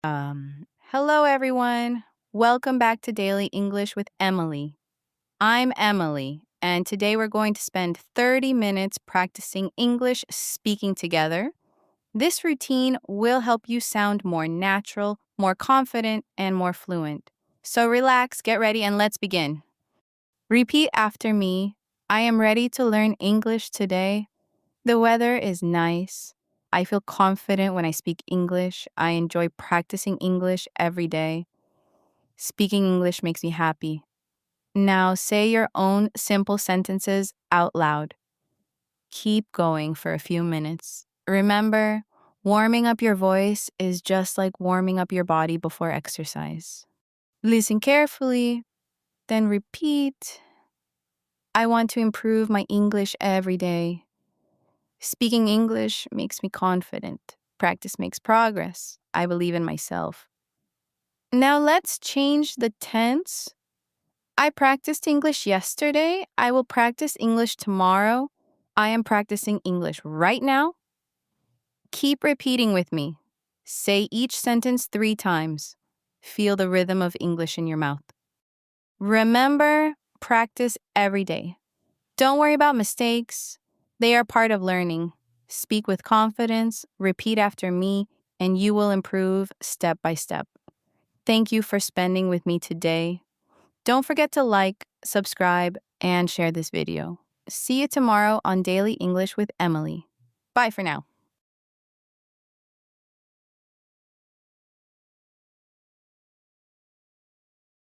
Hello everyone. Welcome back to Daily English with Emily. I'm Emily, and today we're going to spend 30 minutes practicing English speaking together. This routine will help you sound more natural, more confident, and more fluent. So relax, get ready, and let's begin. Repeat after me. I am ready to learn English today. The weather is nice. I feel confident when I speak English. I enjoy practicing English every day. Speaking English makes me happy. Now say your own simple sentences out loud. Keep going for a few minutes. Remember, warming up your voice is just like warming up your body before exercise. Listen carefully, then repeat. I want to improve my English every day. Speaking English makes me confident. Practice makes progress. I believe in myself. Now let's change the tense. I practiced English yesterday. I will practice English tomorrow. I am practicing English right now. Keep repeating with me. Say each sentence 3 times. Feel the rhythm of English in your mouth. Remember, practice every day. Don't worry about mistakes. They are part of learning. Speak with confidence, repeat after me, and you will improve step by step. Thank you for spending with me today. Don't forget to like, subscribe, and share this video. See you tomorrow on Daily English with Emily. Bye for now.